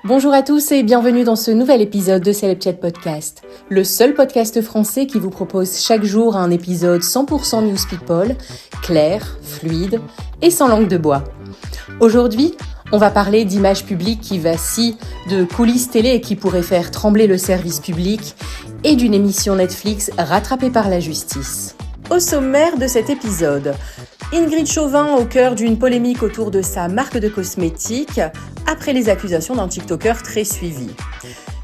Bonjour à tous et bienvenue dans ce nouvel épisode de Celeb Chat Podcast, le seul podcast français qui vous propose chaque jour un épisode 100% News People, clair, fluide et sans langue de bois. Aujourd'hui, on va parler d'images publiques qui vacillent, de coulisses télé qui pourraient faire trembler le service public et d'une émission Netflix rattrapée par la justice. Au sommaire de cet épisode, Ingrid Chauvin au cœur d'une polémique autour de sa marque de cosmétiques après les accusations d'un TikToker très suivi.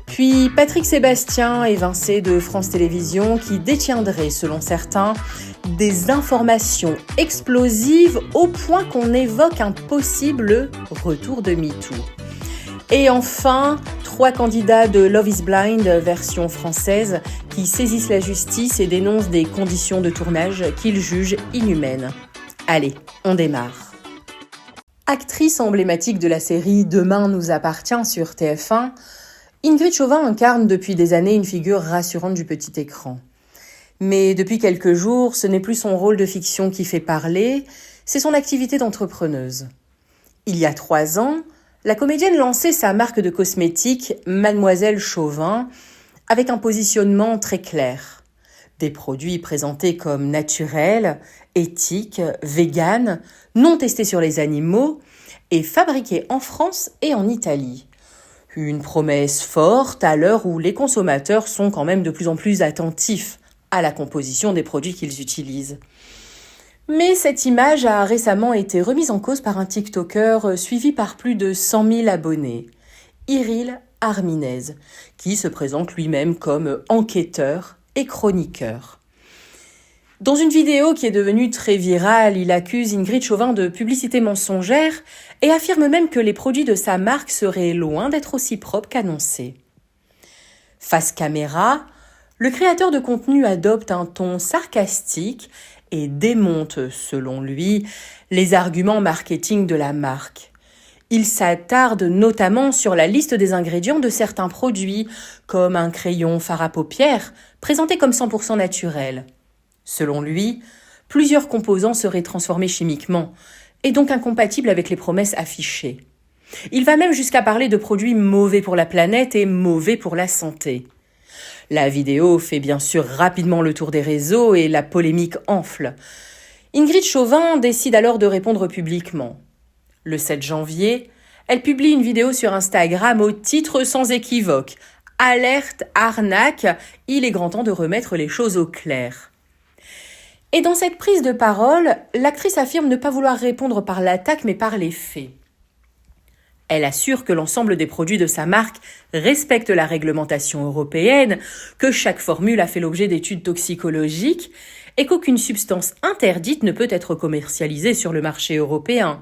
Puis Patrick Sébastien évincé de France Télévisions qui détiendrait, selon certains, des informations explosives au point qu'on évoque un possible retour de MeToo. Et enfin, 3 candidats de Love is Blind version française qui saisissent la justice et dénoncent des conditions de tournage qu'ils jugent inhumaines. Allez, on démarre. Actrice emblématique de la série Demain nous appartient sur TF1, Ingrid Chauvin incarne depuis des années une figure rassurante du petit écran. Mais depuis quelques jours, ce n'est plus son rôle de fiction qui fait parler, c'est son activité d'entrepreneuse. Il y a 3 ans, la comédienne lançait sa marque de cosmétiques Mademoiselle Chauvin avec un positionnement très clair. Des produits présentés comme naturels, éthiques, véganes, non testés sur les animaux et fabriqués en France et en Italie. Une promesse forte à l'heure où les consommateurs sont quand même de plus en plus attentifs à la composition des produits qu'ils utilisent. Mais cette image a récemment été remise en cause par un TikToker suivi par plus de 100 000 abonnés, Iril Arminez, qui se présente lui-même comme enquêteur et chroniqueur. Dans une vidéo qui est devenue très virale, il accuse Ingrid Chauvin de publicité mensongère et affirme même que les produits de sa marque seraient loin d'être aussi propres qu'annoncés. Face caméra, le créateur de contenu adopte un ton sarcastique et démonte, selon lui, les arguments marketing de la marque. Il s'attarde notamment sur la liste des ingrédients de certains produits, comme un crayon fard à paupières, présenté comme 100% naturel. Selon lui, plusieurs composants seraient transformés chimiquement, et donc incompatibles avec les promesses affichées. Il va même jusqu'à parler de produits mauvais pour la planète et mauvais pour la santé. La vidéo fait bien sûr rapidement le tour des réseaux et la polémique enfle. Ingrid Chauvin décide alors de répondre publiquement. Le 7 janvier, elle publie une vidéo sur Instagram au titre sans équivoque « Alerte arnaque, il est grand temps de remettre les choses au clair ». Et dans cette prise de parole, l'actrice affirme ne pas vouloir répondre par l'attaque mais par les faits. Elle assure que l'ensemble des produits de sa marque respectent la réglementation européenne, que chaque formule a fait l'objet d'études toxicologiques et qu'aucune substance interdite ne peut être commercialisée sur le marché européen.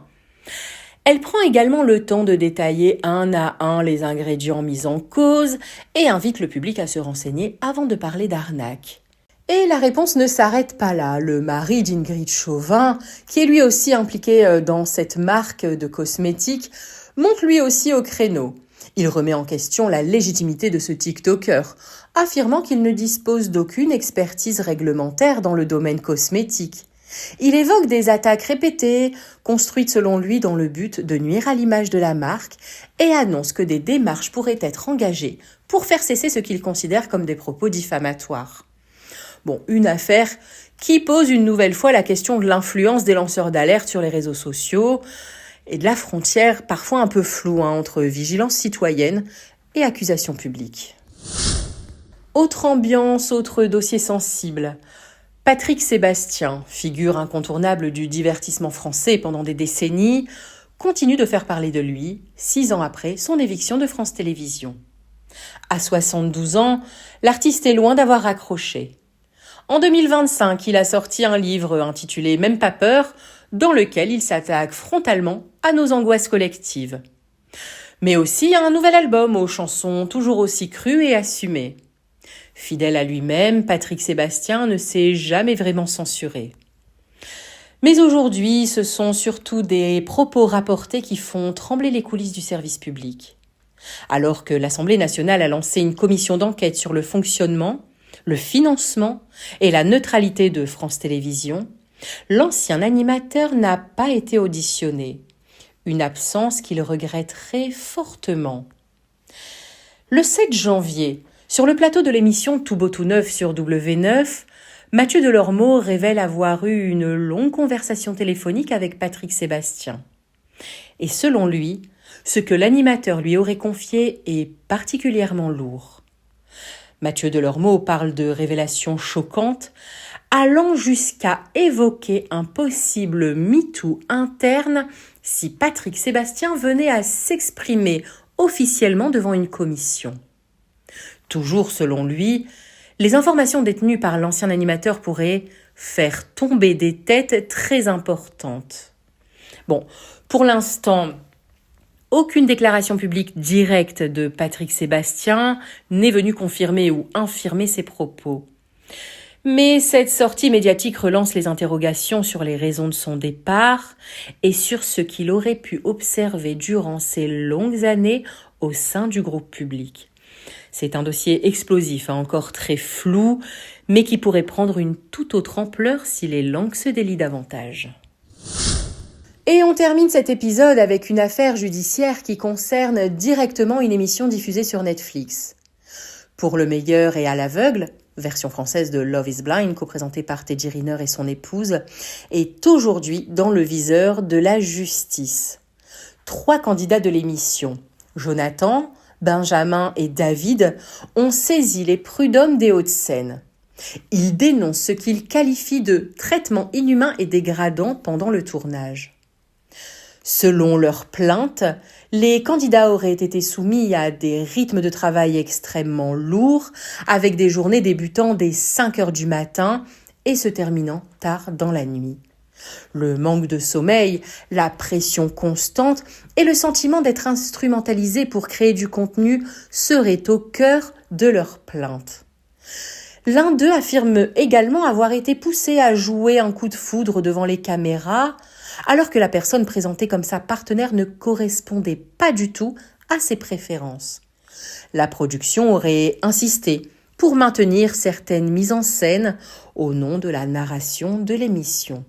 Elle prend également le temps de détailler un à un les ingrédients mis en cause et invite le public à se renseigner avant de parler d'arnaque. Et la réponse ne s'arrête pas là. Le mari d'Ingrid Chauvin, qui est lui aussi impliqué dans cette marque de cosmétiques, monte lui aussi au créneau. Il remet en question la légitimité de ce TikToker, affirmant qu'il ne dispose d'aucune expertise réglementaire dans le domaine cosmétique. Il évoque des attaques répétées, construites selon lui dans le but de nuire à l'image de la marque, et annonce que des démarches pourraient être engagées pour faire cesser ce qu'il considère comme des propos diffamatoires. Bon, une affaire qui pose une nouvelle fois la question de l'influence des lanceurs d'alerte sur les réseaux sociaux, et de la frontière parfois un peu floue entre vigilance citoyenne et accusation publique. Autre ambiance, autre dossier sensible. Patrick Sébastien, figure incontournable du divertissement français pendant des décennies, continue de faire parler de lui, 6 ans après son éviction de France Télévisions. À 72 ans, l'artiste est loin d'avoir raccroché. En 2025, il a sorti un livre intitulé « Même pas peur », dans lequel il s'attaque frontalement à nos angoisses collectives. Mais aussi à un nouvel album aux chansons toujours aussi crues et assumées. Fidèle à lui-même, Patrick Sébastien ne s'est jamais vraiment censuré. Mais aujourd'hui, ce sont surtout des propos rapportés qui font trembler les coulisses du service public. Alors que l'Assemblée nationale a lancé une commission d'enquête sur le fonctionnement, le financement et la neutralité de France Télévisions, l'ancien animateur n'a pas été auditionné, une absence qu'il regretterait fortement. Le 7 janvier, sur le plateau de l'émission Tout beau tout neuf sur W9, Mathieu Delormeau révèle avoir eu une longue conversation téléphonique avec Patrick Sébastien. Et selon lui, ce que l'animateur lui aurait confié est particulièrement lourd. Mathieu Delormeau parle de révélations choquantes, allant jusqu'à évoquer un possible MeToo interne si Patrick Sébastien venait à s'exprimer officiellement devant une commission. Toujours selon lui, les informations détenues par l'ancien animateur pourraient faire tomber des têtes très importantes. Bon, pour l'instant, aucune déclaration publique directe de Patrick Sébastien n'est venue confirmer ou infirmer ses propos. Mais cette sortie médiatique relance les interrogations sur les raisons de son départ et sur ce qu'il aurait pu observer durant ces longues années au sein du groupe public. C'est un dossier explosif, encore très flou, mais qui pourrait prendre une toute autre ampleur si les langues se délient davantage. Et on termine cet épisode avec une affaire judiciaire qui concerne directement une émission diffusée sur Netflix. Pour le meilleur et à l'aveugle, version française de Love is Blind, co-présentée par Teddy Riner et son épouse, est aujourd'hui dans le viseur de la justice. 3 candidats de l'émission, Jonathan, Benjamin et David, ont saisi les prud'hommes des Hauts-de-Seine. Ils dénoncent ce qu'ils qualifient de traitement inhumain et dégradant pendant le tournage. Selon leurs plaintes, les candidats auraient été soumis à des rythmes de travail extrêmement lourds, avec des journées débutant dès 5 heures du matin et se terminant tard dans la nuit. Le manque de sommeil, la pression constante et le sentiment d'être instrumentalisé pour créer du contenu seraient au cœur de leurs plaintes. L'un d'eux affirme également avoir été poussé à jouer un coup de foudre devant les caméras, alors que la personne présentée comme sa partenaire ne correspondait pas du tout à ses préférences. La production aurait insisté pour maintenir certaines mises en scène au nom de la narration de l'émission.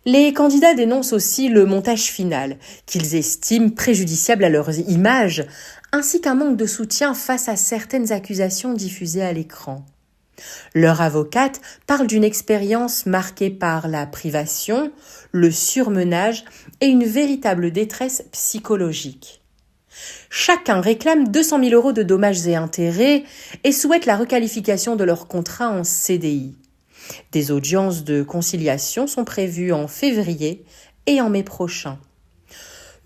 Les candidats dénoncent aussi le montage final, qu'ils estiment préjudiciable à leur image, ainsi qu'un manque de soutien face à certaines accusations diffusées à l'écran. Leur avocate parle d'une expérience marquée par la privation, le surmenage et une véritable détresse psychologique. Chacun réclame 200 000 € de dommages et intérêts et souhaite la requalification de leur contrat en CDI. Des audiences de conciliation sont prévues en février et en mai prochain.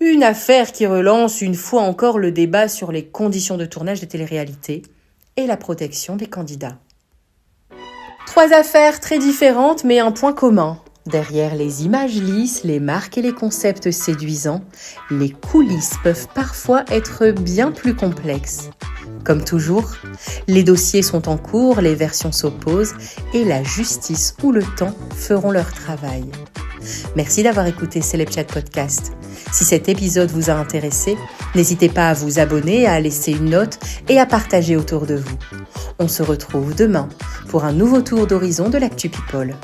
Une affaire qui relance une fois encore le débat sur les conditions de tournage des téléréalités et la protection des candidats. 3 affaires très différentes mais un point commun. Derrière les images lisses, les marques et les concepts séduisants, les coulisses peuvent parfois être bien plus complexes. Comme toujours, les dossiers sont en cours, les versions s'opposent et la justice ou le temps feront leur travail. Merci d'avoir écouté Celeb Chat Podcast. Si cet épisode vous a intéressé, n'hésitez pas à vous abonner, à laisser une note et à partager autour de vous. On se retrouve demain pour un nouveau tour d'horizon de l'Actu People.